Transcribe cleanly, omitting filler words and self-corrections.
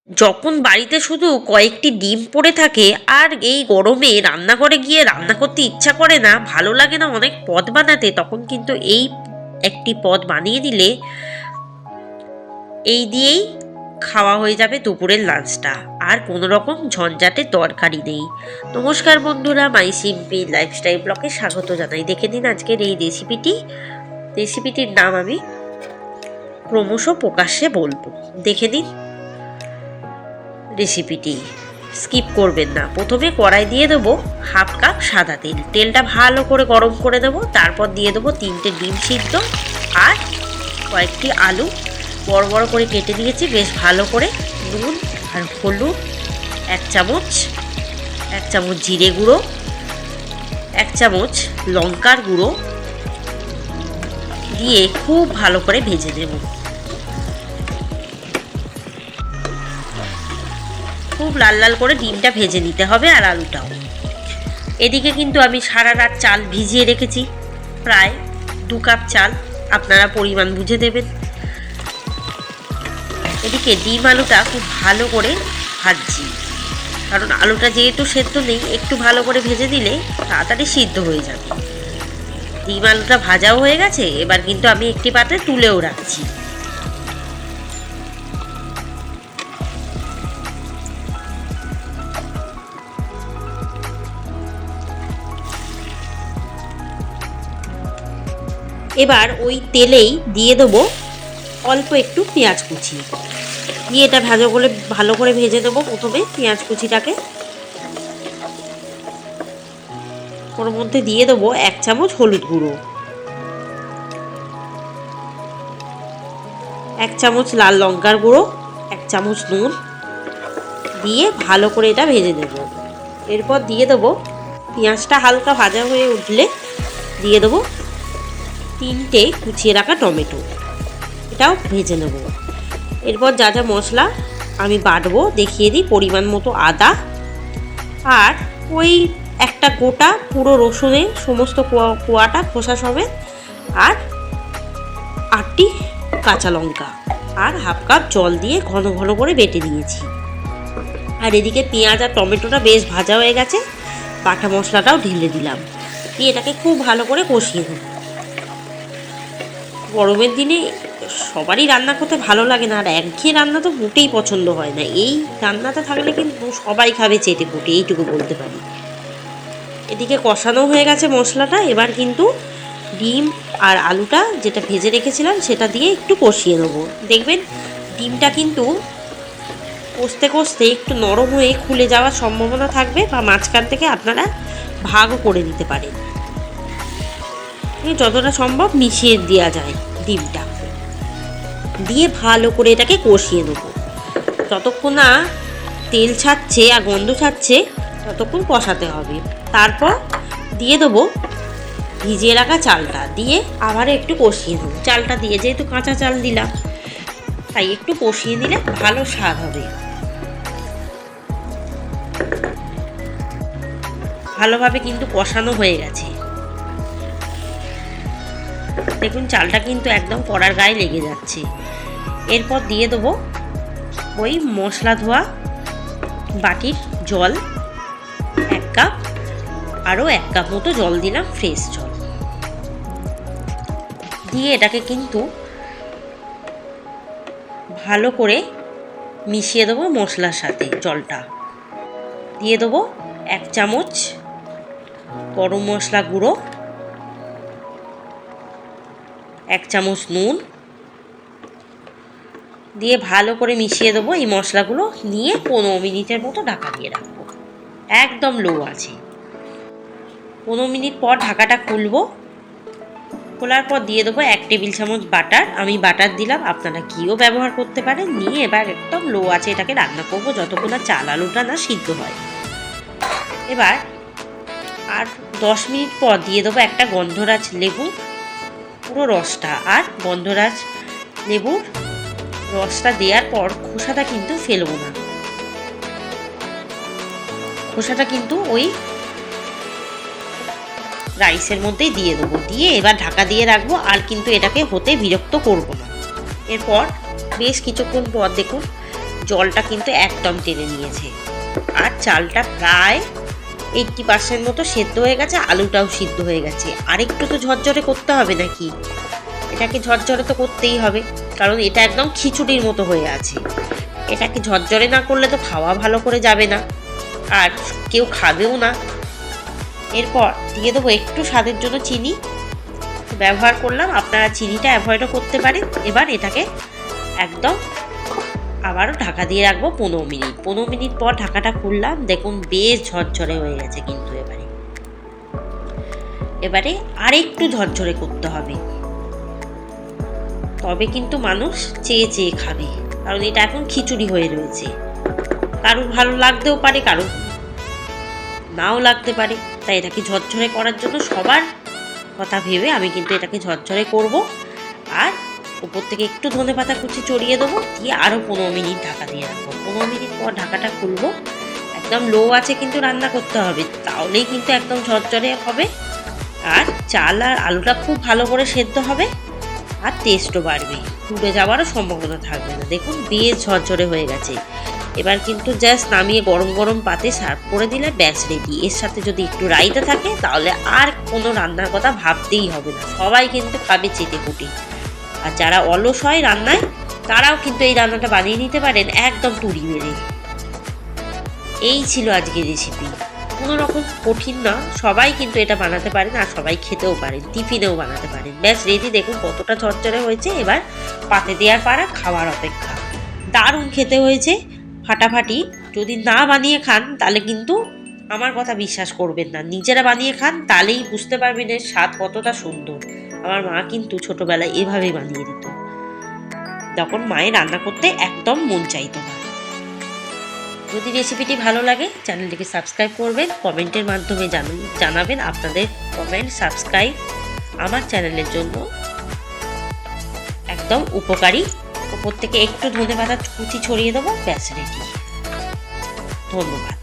যখন বাড়িতে শুধু কয়েকটি ডিম পড়ে থাকে আর এই গরমে রান্নাঘরে গিয়ে রান্না করতে ইচ্ছা করে না, ভালো লাগে না অনেক পদ বানাতে, তখন কিন্তু এই একটি পদ বানিয়ে দিলে এই দিয়েই খাওয়া হয়ে যাবে দুপুরের লাঞ্চটা। আর কোনো রকম ঝঞ্ঝাটের দরকারই নেই। নমস্কার বন্ধুরা, মাই সিম্পল লাইফস্টাইল ব্লগে স্বাগত জানাই। দেখে নিন আজকের এই রেসিপিটির নাম আমি ক্রমশ প্রকাশ্যে বলবো। দেখে নিন রেসিপিটি, স্কিপ করবেন না। প্রথমে কড়াই দিয়ে দেবো হাফ কাপ সাদা তেল। তেলটা ভালো করে গরম করে দেবো। তারপর দিয়ে দেবো 3টে ডিম সিদ্ধ আর কয়েকটি আলু বড় বড় করে কেটে নিয়েছি বেশ ভালো করে। নুন আর হলুদ 1 চামচ জিরে গুঁড়ো, 1 চামচ লঙ্কার গুঁড়ো দিয়ে খুব ভালো করে ভেজে নেব। খুব লাল লাল করে ডিমটা ভেজে নিতে হবে আর আলুটাও। এদিকে কিন্তু আমি সারা রাত চাল ভিজিয়ে রেখেছি, প্রায় 2 কাপ চাল, আপনারা পরিমাণ বুঝে দেবেন। এদিকে ডিম আলুটা খুব ভালো করে ভাজছি, কারণ আলুটা যেহেতু সেদ্ধ নেই, একটু ভালো করে ভেজে দিলে তাড়াতাড়ি সিদ্ধ হয়ে যাবে। ডিম আলুটা ভাজাও হয়ে গেছে, এবার কিন্তু আমি একটি পাত্রে তুলেও রাখছি। এবার ওই তেলেই দিয়ে দেবো অল্প একটু পেঁয়াজ কুচি, দিয়ে এটা ভালো করে ভেজে দেবো। প্রথমে পেঁয়াজ কুচিটাকে ওর মধ্যে দিয়ে দেবো 1 চামচ হলুদ গুঁড়ো, 1 চামচ লাল লঙ্কার গুঁড়ো, 1 চামচ নুন দিয়ে ভালো করে এটা ভেজে দেব। এরপর দিয়ে দেবো পেঁয়াজটা হালকা ভাজা হয়ে উঠলে দিয়ে দেবো 3টে কুচিয়ে রাখা টমেটো, এটাও ভেজে নেব। এরপর যা যা মশলা আমি বাটবো দেখিয়ে দিই। পরিমাণ মতো আদা আর ওই একটা গোটা পুরো রসুনের সমস্ত কোয়াটা খোসা সমেত, আর 8টি কাঁচা লঙ্কা আর হাফ কাপ জল দিয়ে ঘন ঘন করে বেটে দিয়েছি। আর এদিকে পেঁয়াজ আর টমেটোটা বেশ ভাজা হয়ে গেছে, বাটা মশলাটাও ঢেলে দিলাম, দিয়ে এটাকে খুব ভালো করে কষিয়ে দেব। গরমের দিনে সবারই রান্না করতে ভালো লাগে না, আর একঘেয়ে রান্না তো মোটেই পছন্দ হয় না। এই রান্নাটা থাকলে কিন্তু সবাই খাবে চেটে পুটে, এইটুকু বলতে পারি। এদিকে কষানো হয়ে গেছে মশলাটা, এবার কিন্তু ডিম আর আলুটা যেটা ভেজে রেখেছিলাম সেটা দিয়ে একটু কষিয়ে নেবো। দেখবেন ডিমটা কিন্তু কষতে কষতে একটু নরম হয়ে খুলে যাওয়ার সম্ভাবনা থাকবে, বা মাঝখান থেকে আপনারা ভাগও করে দিতে পারেন। যতটা সম্ভব মিশিয়ে দেওয়া যায় ডিমটা দিয়ে ভালো করে এটাকে কষিয়ে নেব। যতক্ষণ না তেল ছাড়ছে আর গন্ধ ছাড়ছে ততক্ষণ কষাতে হবে। তারপর দিয়ে দেবো ভিজিয়ে রাখা চালটা, দিয়ে আবার একটু কষিয়ে নেব। চালটা দিয়ে যেহেতু কাঁচা চাল দিলাম, তাই একটু কষিয়ে নিলে ভালো স্বাদ হবে। ভালোভাবে কিন্তু কষানো হয়ে গেছে। দেখুন চালটা কিন্তু একদম কড়ার গায়ে লেগে যাচ্ছে। এরপর দিয়ে দেবো ওই মশলা ধোয়া বাটির জল 1 কাপ, আরও 1 কাপ মতো জল দিলাম, ফ্রেশ জল দিয়ে এটাকে কিন্তু ভালো করে মিশিয়ে দেবো মশলার সাথে। জলটা দিয়ে দেবো 1 চামচ গরম মশলা গুঁড়ো, 1 চামচ নুন দিয়ে ভালো করে মিশিয়ে দেবো। এই মশলাগুলো নিয়ে 15 মিনিটের মতো ঢাকা দিয়ে রাখবো, একদম লো আছে। 15 মিনিট পর ঢাকাটা খুলবো। খোলার পর দিয়ে দেবো 1 টেবিল চামচ বাটার। আমি বাটার দিলাম, আপনারা ঘিও ব্যবহার করতে পারেন। নিয়ে এবার একদম লো আছে এটাকে রান্না করবো যতক্ষণ না চাল আলুটা না সিদ্ধ হয়। এবার আর 10 মিনিট পর দিয়ে দেবো একটা গন্ধরাজ লেবু পুরো রসটা, আর গন্ধরাজ লেবুর রসটা দেওয়ার পর খোসাটা কিন্তু ফেলবো না। খোসাটা কিন্তু ওই রাইসের মধ্যেই দিয়ে দেবো, দিয়ে এবার ঢাকা দিয়ে রাখবো। আর কিন্তু এটাকে হতে বিরক্ত করবো না। এরপর বেশ কিছুক্ষণ পর দেখুন জলটা কিন্তু একদম টেনে নিয়েছে। আর চালটা প্রায় 80% মতো সেদ্ধ হয়ে গেছে, আলুটাও সিদ্ধ হয়ে গেছে। আর একটু তো ঝরঝরে করতে হবে নাকি, এটাকে ঝরঝরে তো করতেই হবে, কারণ এটা একদম খিচুড়ির মতো হয়ে আছে। এটাকে ঝরঝরে না করলে তো খাওয়া ভালো করে যাবে না, আর কেউ খাবেও না। এরপর দিয়ে দেবো একটু স্বাদের জন্য চিনি ব্যবহার করলাম, আপনারা চিনিটা অ্যাভয়েডও করতে পারেন। এবার এটাকে একদম আবারও ঢাকা দিয়ে রাখবো 15 মিনিট। 15 মিনিট পর ঢাকাটা খুললাম, দেখুন বেশ ঝরঝরে হয়ে গেছে। কিন্তু এবারে আর একটু ঝরঝরে করতে হবে, তবে কিন্তু মানুষ চেয়ে চেয়ে খাবে, কারণ এটা এখন খিচুড়ি হয়ে রয়েছে। কারুর ভালো লাগতেও পারে, কারুর নাও লাগতে পারে। তাই এটাকে ঝরঝরে করার জন্য সবার কথা ভেবে আমি কিন্তু এটাকে ঝরঝরে করব। আর উপর থেকে একটু ধনেপাতা কুচি চড়িয়ে দেবো, দিয়ে আরও 15 মিনিট ঢাকা দিয়ে রাখবো। 15 মিনিট পর ঢাকাটা খুলবো। একদম লো আছে কিন্তু রান্না করতে হবে, তাহলেই কিন্তু একদম ঝরঝরে হবে। আর চাল আর আলুটা খুব ভালো করে সেদ্ধ হবে, আর টেস্টও বাড়বে, পুড়ে যাওয়ারও সম্ভাবনা থাকবে না। দেখুন বেশ ঝরঝরে হয়ে গেছে। এবার কিন্তু জাস্ট নামিয়ে গরম গরম পাতে সার্ভ করে দিলে ব্যাস রেডি। এর সাথে যদি একটু রায়তা থাকে তাহলে আর কোনো রান্নার কথা ভাবতেই হবে না, সবাই কিন্তু খাবে চেটে পুটে। আর যারা অলস হয় রান্নায়, তারাও কিন্তু এই রান্নাটা বানিয়ে নিতে পারেন একদম তুড়ি মেরে। এই ছিল আজকের রেসিপি, কোনো রকম কঠিন না, সবাই কিন্তু এটা বানাতে পারেন, আর সবাই খেতেও পারেন, টিফিনেও বানাতে পারেন। ব্যাস রেডি, দেখুন কতটা ঝরঝরে হয়েছে। এবার পাতে দেওয়ার পাড়া, খাওয়ার অপেক্ষা। দারুণ খেতে হয়েছে, ফাটাফাটি। যদি না বানিয়ে খান তাহলে কিন্তু আমার কথা বিশ্বাস করবেন না, নিজেরা বানিয়ে খান, তাহলেই বুঝতে পারবেন এর স্বাদ কতটা সুন্দর। আমার মা কিন্তু ছোটবেলায় এভাবেই বানিয়ে দিত, তখন মায়ের রান্না করতে একদম মন চাইতো না। যদি রেসিপিটি ভালো লাগে চ্যানেলটিকে সাবস্ক্রাইব করবেন, কমেন্টের মাধ্যমে জানাবেন আপনাদের কমেন্ট। সাবস্ক্রাইব আমার চ্যানেলের জন্য একদম উপকারী। ওপর থেকে একটু ধনেপাতা কুচি ছড়িয়ে দেবো, ব্যাস রেডি। ধন্যবাদ।